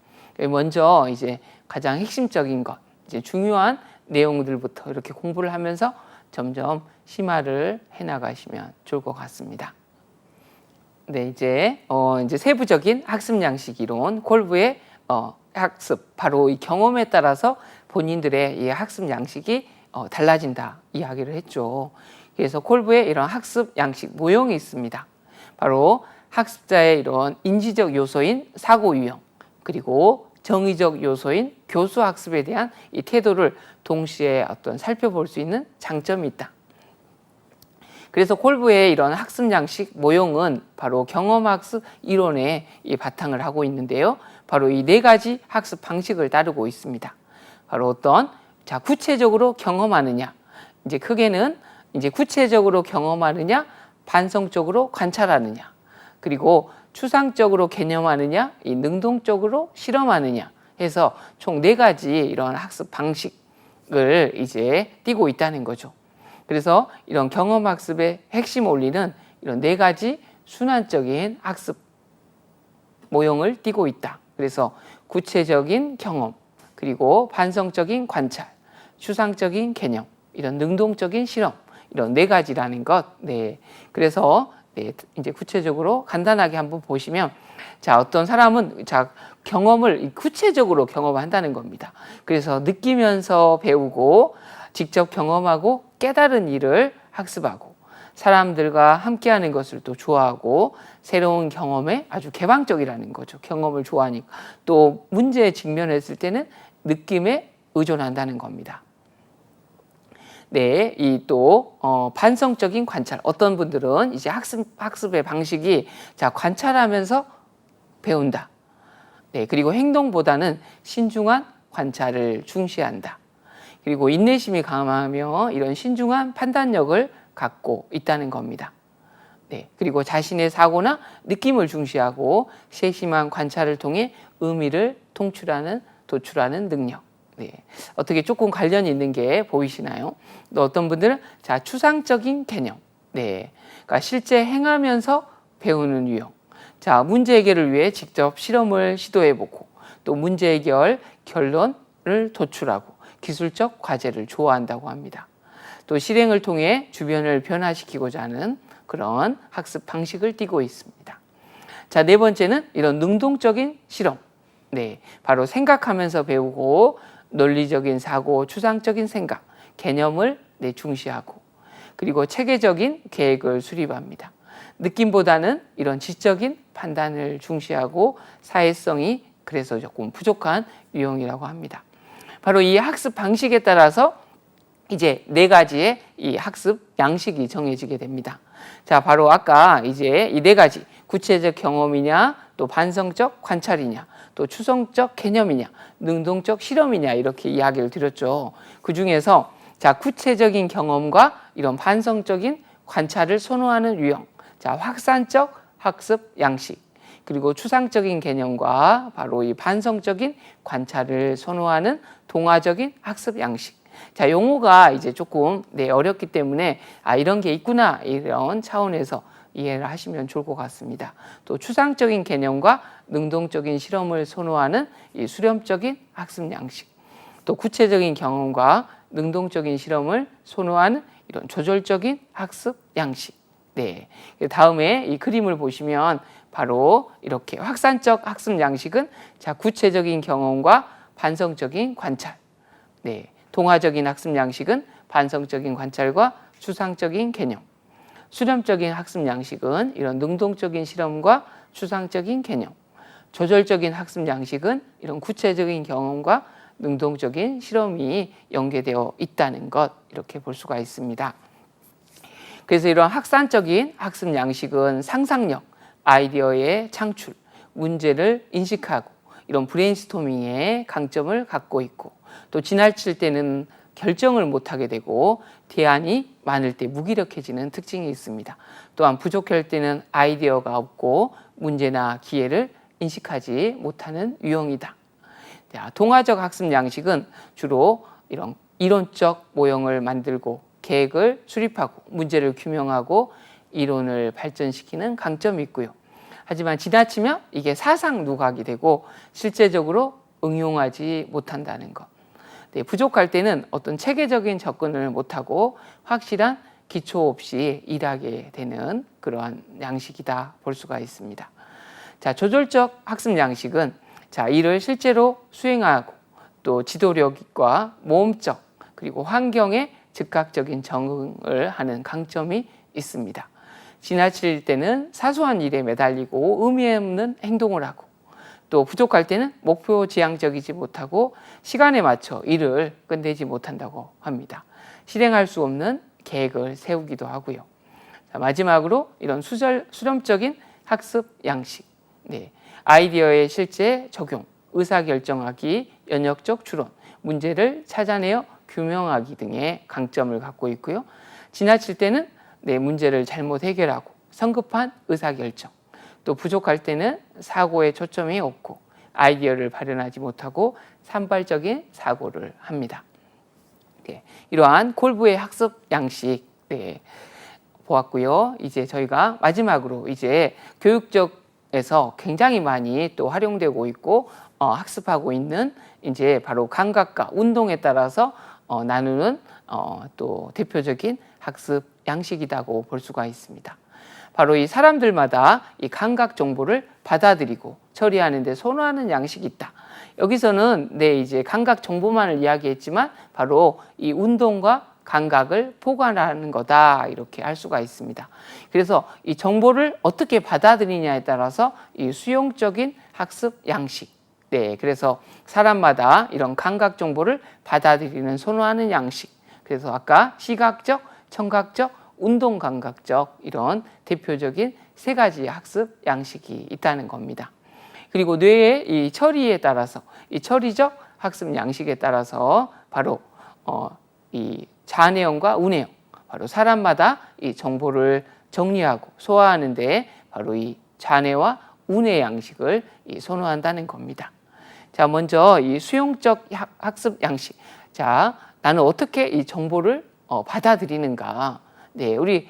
먼저 이제 가장 핵심적인 것, 이제 중요한 내용들부터 이렇게 공부를 하면서 점점 심화를 해 나가시면 좋을 것 같습니다. 네, 이제 세부적인 학습 양식 이론, 콜브의 학습, 바로 이 경험에 따라서 본인들의 이 학습 양식이 달라진다 이야기를 했죠. 그래서 콜브의 이런 학습 양식 모형이 있습니다. 바로 학습자의 이런 인지적 요소인 사고 유형, 그리고 정의적 요소인 교수 학습에 대한 이 태도를 동시에 어떤 살펴볼 수 있는 장점이 있다. 그래서 콜브의 이런 학습 양식 모형은 바로 경험학습 이론에 이 바탕을 하고 있는데요. 바로 이 네 가지 학습 방식을 따르고 있습니다. 바로 어떤 구체적으로 경험하느냐, 이제 크게는 이제 구체적으로 경험하느냐, 반성적으로 관찰하느냐, 그리고 추상적으로 개념하느냐, 이 능동적으로 실험하느냐 해서 총 네 가지 이런 학습 방식을 이제 띠고 있다는 거죠. 그래서 이런 경험학습의 핵심 원리는 이런 네 가지 순환적인 학습 모형을 띠고 있다. 그래서 구체적인 경험, 그리고 반성적인 관찰, 추상적인 개념, 이런 능동적인 실험, 이런 네 가지라는 것. 네. 그래서 네, 이제 구체적으로 간단하게 한번 보시면, 어떤 사람은 경험을 구체적으로 경험한다는 겁니다. 그래서 느끼면서 배우고 직접 경험하고 깨달은 일을 학습하고 사람들과 함께하는 것을 또 좋아하고 새로운 경험에 아주 개방적이라는 거죠. 경험을 좋아하니까. 또 문제에 직면했을 때는 느낌에 의존한다는 겁니다. 네, 이 또 반성적인 관찰. 어떤 분들은 이제 학습의 방식이 관찰하면서 배운다. 네, 그리고 행동보다는 신중한 관찰을 중시한다. 그리고 인내심이 강하며 이런 신중한 판단력을 갖고 있다는 겁니다. 네, 그리고 자신의 사고나 느낌을 중시하고 세심한 관찰을 통해 의미를 도출하는 능력. 네, 어떻게 조금 관련이 있는 게 보이시나요? 또 어떤 분들은 추상적인 개념. 네, 그러니까 실제 행하면서 배우는 유형. 문제 해결을 위해 직접 실험을 시도해보고 또 문제 해결 결론을 도출하고 기술적 과제를 좋아한다고 합니다. 또 실행을 통해 주변을 변화시키고자 하는 그런 학습 방식을 띠고 있습니다. 네 번째는 이런 능동적인 실험. 네, 바로 생각하면서 배우고 논리적인 사고, 추상적인 생각, 개념을 중시하고 그리고 체계적인 계획을 수립합니다. 느낌보다는 이런 지적인 판단을 중시하고 사회성이 그래서 조금 부족한 유형이라고 합니다. 바로 이 학습 방식에 따라서 이제 네 가지의 이 학습 양식이 정해지게 됩니다. 바로 아까 이제 이 네 가지 구체적 경험이냐, 또 반성적 관찰이냐, 또 추상적 개념이냐, 능동적 실험이냐 이렇게 이야기를 드렸죠. 그 중에서 구체적인 경험과 이런 반성적인 관찰을 선호하는 유형, 확산적 학습 양식, 그리고 추상적인 개념과 바로 이 반성적인 관찰을 선호하는 동화적인 학습 양식. 용어가 이제 조금 어렵기 때문에 이런 게 있구나 이런 차원에서 이해를 하시면 좋을 것 같습니다. 또 추상적인 개념과 능동적인 실험을 선호하는 이 수렴적인 학습 양식, 또 구체적인 경험과 능동적인 실험을 선호하는 이런 조절적인 학습 양식. 네. 다음에 이 그림을 보시면 바로 이렇게 확산적 학습 양식은 구체적인 경험과 반성적인 관찰. 네. 동화적인 학습 양식은 반성적인 관찰과 추상적인 개념. 수렴적인 학습 양식은 이런 능동적인 실험과 추상적인 개념, 조절적인 학습 양식은 이런 구체적인 경험과 능동적인 실험이 연계되어 있다는 것, 이렇게 볼 수가 있습니다. 그래서 이런 학산적인 학습 양식은 상상력, 아이디어의 창출, 문제를 인식하고 이런 브레인스토밍의 강점을 갖고 있고, 또 지나칠 때는 결정을 못하게 되고 대안이 많을 때 무기력해지는 특징이 있습니다. 또한 부족할 때는 아이디어가 없고 문제나 기회를 인식하지 못하는 유형이다. 동화적 학습 양식은 주로 이런 이론적 모형을 만들고 계획을 수립하고 문제를 규명하고 이론을 발전시키는 강점이 있고요. 하지만 지나치면 이게 사상 누각이 되고 실제적으로 응용하지 못한다는 것. 부족할 때는 어떤 체계적인 접근을 못하고 확실한 기초 없이 일하게 되는 그러한 양식이다 볼 수가 있습니다. 자, 조절적 학습 양식은 일을 실제로 수행하고 또 지도력과 모험적 그리고 환경에 즉각적인 적응을 하는 강점이 있습니다. 지나칠 때는 사소한 일에 매달리고 의미 없는 행동을 하고, 또 부족할 때는 목표 지향적이지 못하고 시간에 맞춰 일을 끝내지 못한다고 합니다. 실행할 수 없는 계획을 세우기도 하고요. 자, 마지막으로 이런 수렴적인 학습 양식, 아이디어의 실제 적용, 의사결정하기, 연역적 추론, 문제를 찾아내어 규명하기 등의 강점을 갖고 있고요. 지나칠 때는 문제를 잘못 해결하고 성급한 의사결정, 또 부족할 때는 사고에 초점이 없고 아이디어를 발현하지 못하고 산발적인 사고를 합니다. 이러한 콜브의 학습 양식 보았고요. 이제 저희가 마지막으로 이제 교육적에서 굉장히 많이 또 활용되고 있고 학습하고 있는 이제 바로 감각과 운동에 따라서 나누는 또 대표적인 학습 양식이라고 볼 수가 있습니다. 바로 이 사람들마다 이 감각 정보를 받아들이고 처리하는 데 선호하는 양식이 있다. 여기서는 이제 감각 정보만을 이야기했지만 바로 이 운동과 감각을 포괄하는 거다, 이렇게 할 수가 있습니다. 그래서 이 정보를 어떻게 받아들이냐에 따라서 이 수용적인 학습 양식, 그래서 사람마다 이런 감각 정보를 받아들이는 선호하는 양식, 그래서 아까 시각적, 청각적, 운동 감각적 이런 대표적인 세 가지 학습 양식이 있다는 겁니다. 그리고 뇌의 이 처리에 따라서 이 처리적 학습 양식에 따라서 바로 이 좌뇌형과 우뇌형, 바로 사람마다 이 정보를 정리하고 소화하는데 바로 이 좌뇌와 우뇌 양식을 선호한다는 겁니다. 자, 먼저 이 수용적 학습 양식. 자, 나는 어떻게 이 정보를 받아들이는가? 우리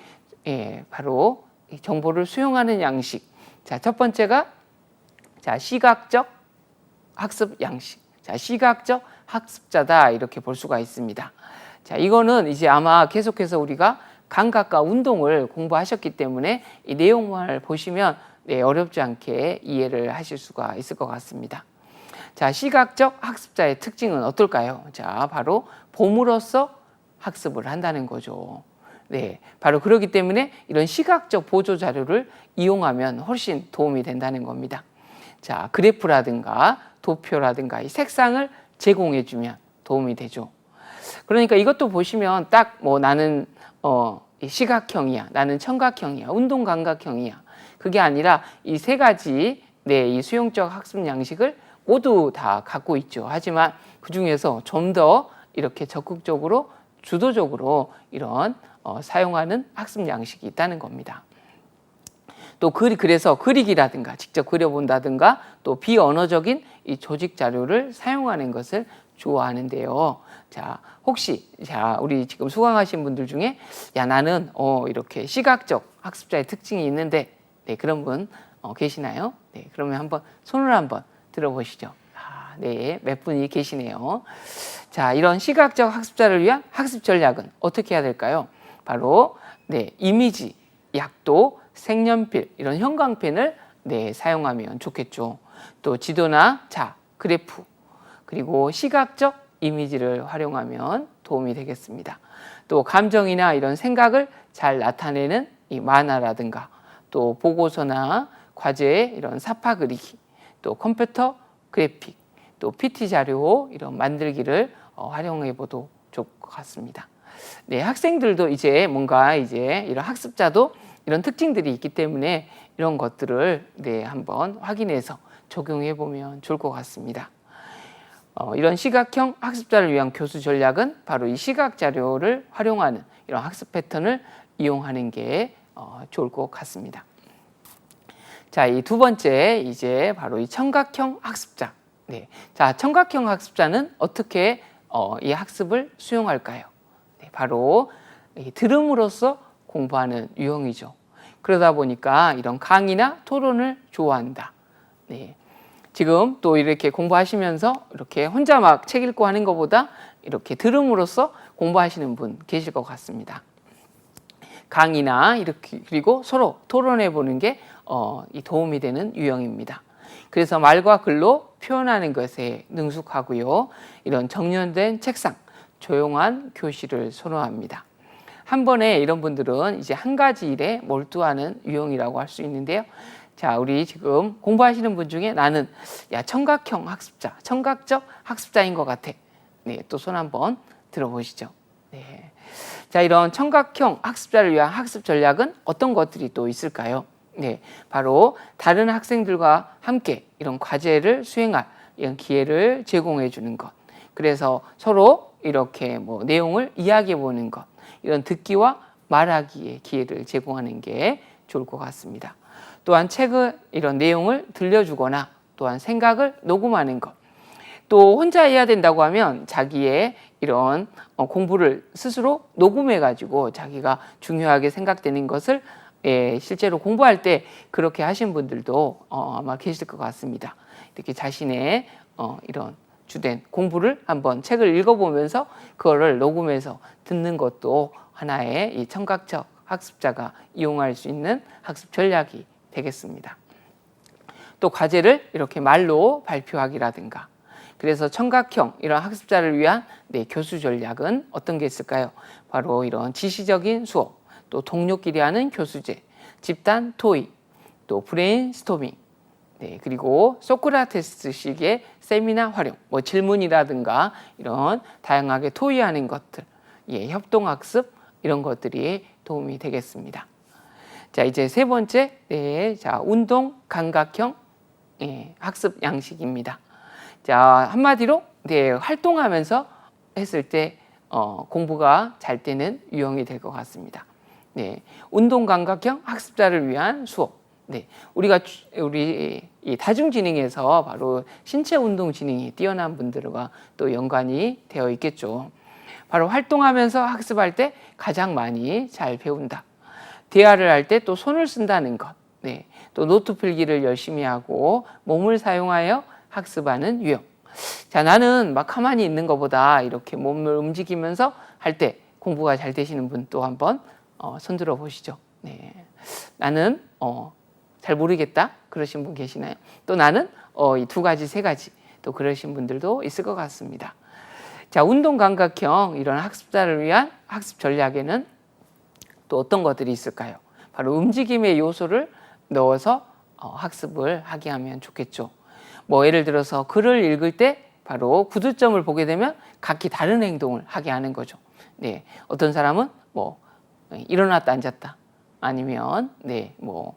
바로 이 정보를 수용하는 양식. 자, 첫 번째가 시각적 학습 양식. 자, 시각적 학습자다, 이렇게 볼 수가 있습니다. 자, 이거는 이제 아마 계속해서 우리가 감각과 운동을 공부하셨기 때문에 이 내용을 보시면 어렵지 않게 이해를 하실 수가 있을 것 같습니다. 자, 시각적 학습자의 특징은 어떨까요? 자, 바로 봄으로써 학습을 한다는 거죠. 바로 그렇기 때문에 이런 시각적 보조 자료를 이용하면 훨씬 도움이 된다는 겁니다. 자, 그래프라든가 도표라든가 이 색상을 제공해주면 도움이 되죠. 그러니까 이것도 보시면 딱 나는 시각형이야, 나는 청각형이야, 운동 감각형이야. 그게 아니라 이 세 가지 이 수용적 학습 양식을 모두 다 갖고 있죠. 하지만 그 중에서 좀 더 이렇게 적극적으로 주도적으로 이런 사용하는 학습 양식이 있다는 겁니다. 또 그래서 그리기라든가 직접 그려본다든가 또 비언어적인 이 조직 자료를 사용하는 것을 좋아하는데요. 자, 혹시 우리 지금 수강하신 분들 중에 나는 이렇게 시각적 학습자의 특징이 있는데 그런 분 계시나요? 그러면 한번 손을 한번 들어보시죠. 몇 분이 계시네요. 자, 이런 시각적 학습자를 위한 학습 전략은 어떻게 해야 될까요? 바로 이미지, 약도, 색연필 이런 형광펜을 사용하면 좋겠죠. 또 지도나 그래프, 그리고 시각적 이미지를 활용하면 도움이 되겠습니다. 또 감정이나 이런 생각을 잘 나타내는 이 만화라든가 또 보고서나 과제 이런 사파 그리기, 또 컴퓨터 그래픽, 또 PT 자료 이런 만들기를 활용해 봐도 좋을 것 같습니다. 네, 학생들도 이제 뭔가 이제 이런 학습자도 이런 특징들이 있기 때문에 이런 것들을 네, 한번 확인해서 적용해 보면 좋을 것 같습니다. 이런 시각형 학습자를 위한 교수 전략은 바로 이 시각 자료를 활용하는 이런 학습 패턴을 이용하는 게 좋을 것 같습니다. 자, 이 두 번째 이제 바로 이 청각형 학습자. 네, 자, 청각형 학습자는 어떻게 이 학습을 수용할까요? 네, 바로 들음으로써 공부하는 유형이죠. 그러다 보니까 이런 강의나 토론을 좋아한다. 네. 지금 또 이렇게 공부하시면서 이렇게 혼자 막 책 읽고 하는 것보다 이렇게 들음으로써 공부하시는 분 계실 것 같습니다. 강의나 이렇게 그리고 서로 토론해 보는 게 이 도움이 되는 유형입니다. 그래서 말과 글로 표현하는 것에 능숙하고요. 이런 정돈된 책상, 조용한 교실을 선호합니다. 한 번에 이런 분들은 이제 한 가지 일에 몰두하는 유형이라고 할 수 있는데요. 자, 우리 지금 공부하시는 분 중에 나는 청각형 학습자, 청각적 학습자인 것 같아. 네, 또 손 한번 들어보시죠. 네. 자, 이런 청각형 학습자를 위한 학습 전략은 어떤 것들이 또 있을까요? 네, 바로 다른 학생들과 함께 이런 과제를 수행할 이런 기회를 제공해 주는 것. 그래서 서로 이렇게 뭐 내용을 이야기해 보는 것. 이런 듣기와 말하기의 기회를 제공하는 게 좋을 것 같습니다. 또한 책을 이런 내용을 들려주거나 또한 생각을 녹음하는 것. 또 혼자 해야 된다고 하면 자기의 이런 공부를 스스로 녹음해 가지고 자기가 중요하게 생각되는 것을 실제로 공부할 때 그렇게 하신 분들도 아마 계실 것 같습니다. 이렇게 자신의 이런 주된 공부를 한번 책을 읽어보면서 그거를 녹음해서 듣는 것도 하나의 이 청각적 학습자가 이용할 수 있는 학습 전략이 되겠습니다. 또 과제를 이렇게 말로 발표하기라든가. 그래서 청각형 이런 학습자를 위한 교수 전략은 어떤 게 있을까요? 바로 이런 지시적인 수업, 또 동료끼리 하는 교수제, 집단 토의, 또 브레인스토밍, 그리고 소크라테스식의 세미나 활용, 뭐 질문이라든가 이런 다양하게 토의하는 것들, 협동학습 이런 것들이 도움이 되겠습니다. 자, 이제 세 번째, 자, 운동 감각형 학습 양식입니다. 자, 한마디로 활동하면서 했을 때 공부가 잘 되는 유형이 될 것 같습니다. 운동 감각형 학습자를 위한 수업. 우리 이 다중지능에서 바로 신체 운동 지능이 뛰어난 분들과 또 연관이 되어 있겠죠. 바로 활동하면서 학습할 때 가장 많이 잘 배운다. 대화를 할 때 또 손을 쓴다는 것. 또 노트 필기를 열심히 하고 몸을 사용하여 학습하는 유형. 자, 나는 막 가만히 있는 것보다 이렇게 몸을 움직이면서 할 때 공부가 잘 되시는 분 또 한번 손 들어 보시죠. 나는 잘 모르겠다 그러신 분 계시나요? 또 나는 이 두 가지, 세 가지 또 그러신 분들도 있을 것 같습니다. 자, 운동 감각형 이런 학습자를 위한 학습 전략에는 또 어떤 것들이 있을까요? 바로 움직임의 요소를 넣어서 학습을 하게 하면 좋겠죠. 뭐 예를 들어서 글을 읽을 때 바로 구두점을 보게 되면 각기 다른 행동을 하게 하는 거죠. 어떤 사람은 뭐 일어났다 앉았다 아니면 뭐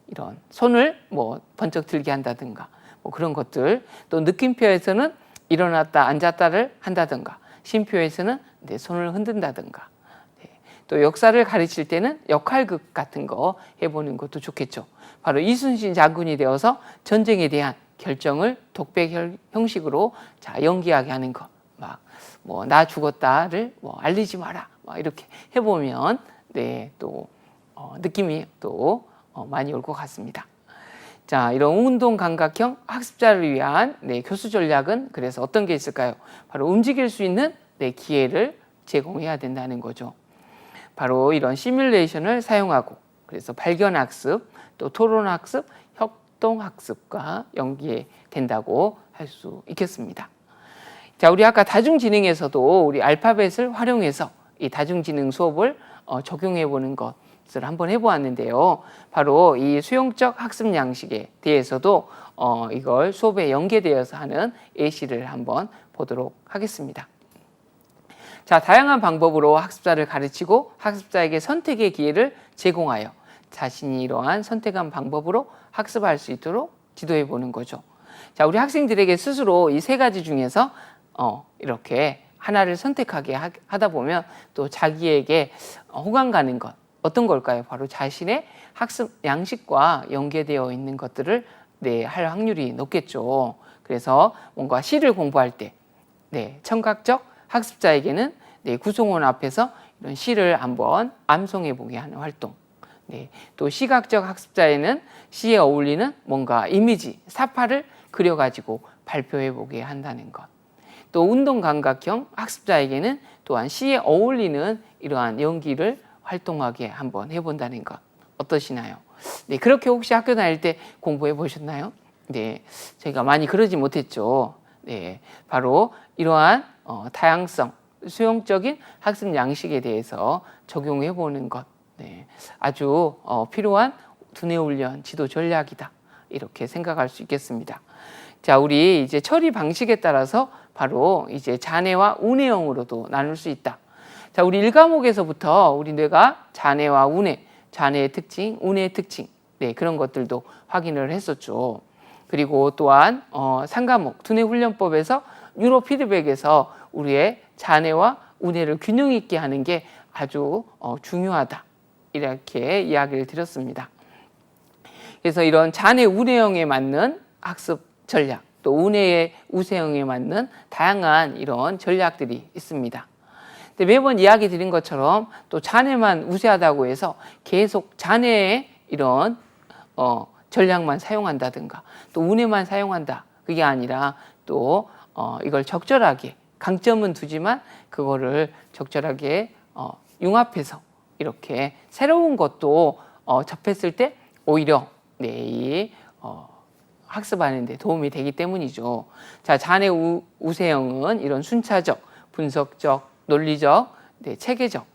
이런 손을 뭐 번쩍 들게 한다든가 뭐 그런 것들. 또 느낌표에서는 일어났다 앉았다를 한다든가 심표에서는 손을 흔든다든가. 또 역사를 가르칠 때는 역할극 같은 거 해보는 것도 좋겠죠. 바로 이순신 장군이 되어서 전쟁에 대한 결정을 독백 형식으로 연기하게 하는 것. 막 뭐 나 죽었다를 뭐 알리지 마라. 막 이렇게 해보면 또 느낌이 또 많이 올 것 같습니다. 자, 이런 운동 감각형 학습자를 위한 교수 전략은 그래서 어떤 게 있을까요? 바로 움직일 수 있는 기회를 제공해야 된다는 거죠. 바로 이런 시뮬레이션을 사용하고 그래서 발견학습, 또 토론학습, 협동학습과 연계된다고 할 수 있겠습니다. 자, 우리 아까 다중지능에서도 우리 알파벳을 활용해서 이 다중지능 수업을 적용해 보는 것 것을 한번 해보았는데요. 바로 이 수용적 학습 양식에 대해서도 이걸 수업에 연계되어서 하는 예시를 한번 보도록 하겠습니다. 자, 다양한 방법으로 학습자를 가르치고 학습자에게 선택의 기회를 제공하여 자신이 이러한 선택한 방법으로 학습할 수 있도록 지도해 보는 거죠. 자, 우리 학생들에게 스스로 이 세 가지 중에서 이렇게 하나를 선택하게 하다 보면 또 자기에게 호감 가는 것 어떤 걸까요? 바로 자신의 학습 양식과 연계되어 있는 것들을 할 확률이 높겠죠. 그래서 뭔가 시를 공부할 때 청각적 학습자에게는 구성원 앞에서 이런 시를 한번 암송해 보게 하는 활동, 또 시각적 학습자에는 시에 어울리는 뭔가 이미지, 사파를 그려가지고 발표해 보게 한다는 것. 또 운동 감각형 학습자에게는 또한 시에 어울리는 이러한 연기를 활동하게 한번 해본다는 것. 어떠시나요? 그렇게 혹시 학교 다닐 때 공부해 보셨나요? 저희가 많이 그러지 못했죠. 바로 이러한 다양성, 수용적인 학습 양식에 대해서 적용해 보는 것. 아주 필요한 두뇌 훈련 지도 전략이다. 이렇게 생각할 수 있겠습니다. 자, 우리 이제 처리 방식에 따라서 바로 이제 잔해와 운해형으로도 나눌 수 있다. 자, 우리 1과목에서부터 우리 뇌가 잔해와 운해, 잔해의 특징, 운해의 특징, 그런 것들도 확인을 했었죠. 그리고 또한 3과목 두뇌 훈련법에서 뉴로 피드백에서 우리의 잔해와 운해를 균형 있게 하는 게 아주 중요하다. 이렇게 이야기를 드렸습니다. 그래서 이런 잔해 운해형에 맞는 학습 전략, 또 운해의 우세형에 맞는 다양한 이런 전략들이 있습니다. 근데 매번 이야기 드린 것처럼 또 잔해만 우세하다고 해서 계속 잔해의 이런 전략만 사용한다든가 또 운해만 사용한다. 그게 아니라 또 이걸 적절하게 강점은 두지만 그거를 적절하게 융합해서 이렇게 새로운 것도 접했을 때 오히려 이 학습하는 데 도움이 되기 때문이죠. 자, 잔해 우세형은 이런 순차적, 분석적, 논리적, 체계적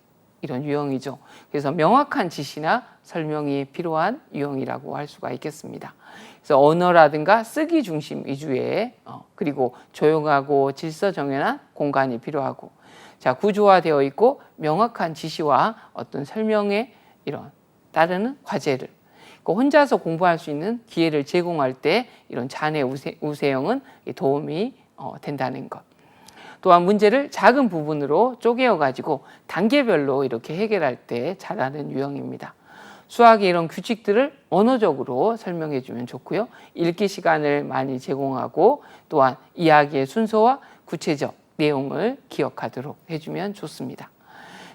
이런 유형이죠. 그래서 명확한 지시나 설명이 필요한 유형이라고 할 수가 있겠습니다. 그래서 언어라든가 쓰기 중심 위주의 그리고 조용하고 질서 정연한 공간이 필요하고, 자, 구조화되어 있고 명확한 지시와 어떤 설명에 이런 따르는 과제를 혼자서 공부할 수 있는 기회를 제공할 때 이런 잔해 우세형은 도움이 된다는 것. 또한 문제를 작은 부분으로 쪼개어 가지고 단계별로 이렇게 해결할 때 잘하는 유형입니다. 수학의 이런 규칙들을 언어적으로 설명해 주면 좋고요. 읽기 시간을 많이 제공하고 또한 이야기의 순서와 구체적 내용을 기억하도록 해주면 좋습니다.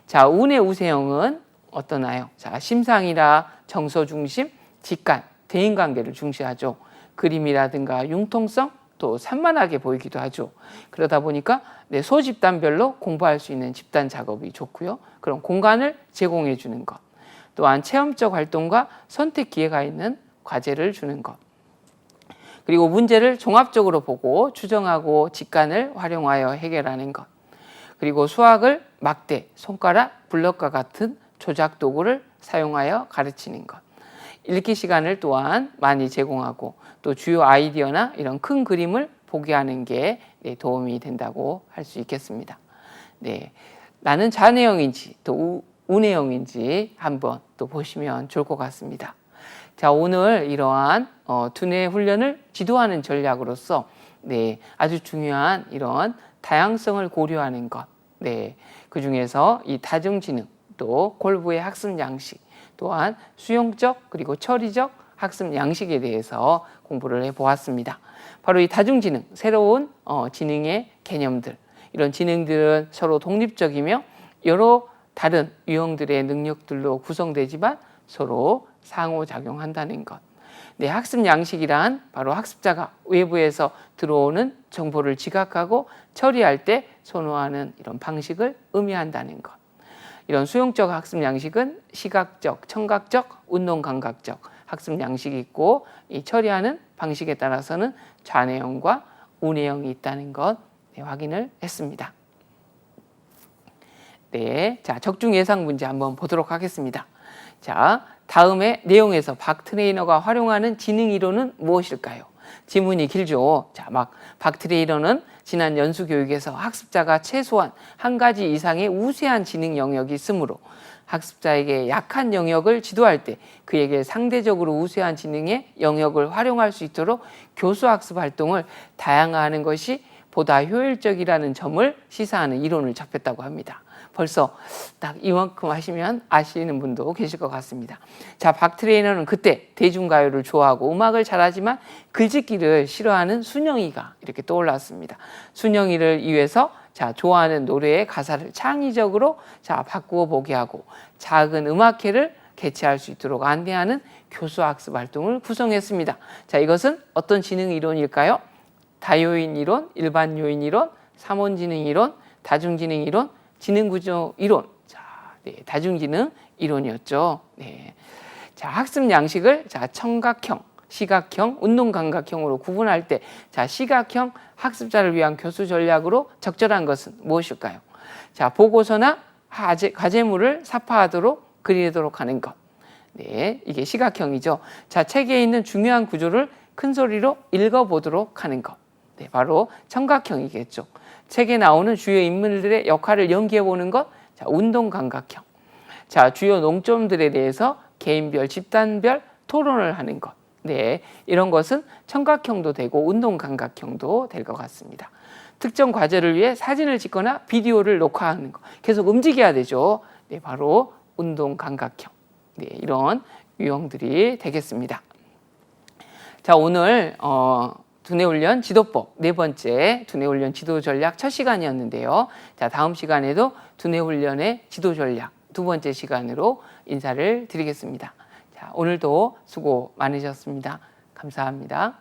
자, 운해 우세형은 어떠나요? 자, 심상이나 정서 중심, 직관, 대인관계를 중시하죠. 그림이라든가 융통성, 또 산만하게 보이기도 하죠. 그러다 보니까 소집단별로 공부할 수 있는 집단 작업이 좋고요. 그런 공간을 제공해 주는 것. 또한 체험적 활동과 선택 기회가 있는 과제를 주는 것. 그리고 문제를 종합적으로 보고 추정하고 직관을 활용하여 해결하는 것. 그리고 수학을 막대, 손가락, 블럭과 같은 조작 도구를 사용하여 가르치는 것. 읽기 시간을 또한 많이 제공하고 또 주요 아이디어나 이런 큰 그림을 보게 하는 게 도움이 된다고 할 수 있겠습니다. 나는 잔해형인지 또 운해형인지 한번 또 보시면 좋을 것 같습니다. 자, 오늘 이러한 두뇌 훈련을 지도하는 전략으로서 아주 중요한 이런 다양성을 고려하는 것, 그 중에서 이 다중지능, 또 골부의 학습 양식, 또한 수용적 그리고 처리적 학습 양식에 대해서 공부를 해보았습니다. 바로 이 다중지능, 새로운 지능의 개념들, 이런 지능들은 서로 독립적이며 여러 다른 유형들의 능력들로 구성되지만 서로 상호작용한다는 것. 학습 양식이란 바로 학습자가 외부에서 들어오는 정보를 지각하고 처리할 때 선호하는 이런 방식을 의미한다는 것. 이런 수용적 학습 양식은 시각적, 청각적, 운동 감각적 학습 양식이 있고, 이 처리하는 방식에 따라서는 잔해형과 운해형이 있다는 것 확인을 했습니다. 자, 적중 예상 문제 한번 보도록 하겠습니다. 자, 다음의 내용에서 박 트레이너가 활용하는 지능 이론은 무엇일까요? 지문이 길죠. 자, 박 트레이너는 지난 연수 교육에서 학습자가 최소한 한 가지 이상의 우세한 지능 영역이 있으므로 학습자에게 약한 영역을 지도할 때 그에게 상대적으로 우세한 지능의 영역을 활용할 수 있도록 교수학습 활동을 다양화하는 것이 보다 효율적이라는 점을 시사하는 이론을 접했다고 합니다. 벌써 딱 이만큼 하시면 아시는 분도 계실 것 같습니다. 자, 박 트레이너는 그때 대중가요를 좋아하고 음악을 잘하지만 글짓기를 싫어하는 순영이가 이렇게 떠올랐습니다. 순영이를 위해서 자, 좋아하는 노래의 가사를 창의적으로 자, 바꾸어 보게 하고 작은 음악회를 개최할 수 있도록 안내하는 교수학습 활동을 구성했습니다. 자, 이것은 어떤 지능 이론일까요? 다요인 이론, 일반 요인 이론, 삼원지능 이론, 다중지능 이론, 지능구조 이론. 자, 네, 다중지능 이론이었죠. 네. 자, 학습 양식을 자, 청각형, 시각형, 운동감각형으로 구분할 때 자, 시각형 학습자를 위한 교수 전략으로 적절한 것은 무엇일까요? 자, 보고서나 과제물을 사파하도록 그리도록 하는 것. 네, 이게 시각형이죠. 자, 책에 있는 중요한 구조를 큰 소리로 읽어보도록 하는 것. 네, 바로 청각형이겠죠. 책에 나오는 주요 인물들의 역할을 연기해보는 것. 자, 운동감각형. 자, 주요 농점들에 대해서 개인별, 집단별 토론을 하는 것. 네, 이런 것은 청각형도 되고 운동감각형도 될 것 같습니다. 특정 과제를 위해 사진을 찍거나 비디오를 녹화하는 것. 계속 움직여야 되죠. 네, 바로 운동감각형. 네, 이런 유형들이 되겠습니다. 자, 오늘 두뇌훈련 지도법 네 번째 두뇌훈련 지도전략 첫 시간이었는데요. 자, 다음 시간에도 두뇌훈련의 지도전략 두 번째 시간으로 인사를 드리겠습니다. 자, 오늘도 수고 많으셨습니다. 감사합니다.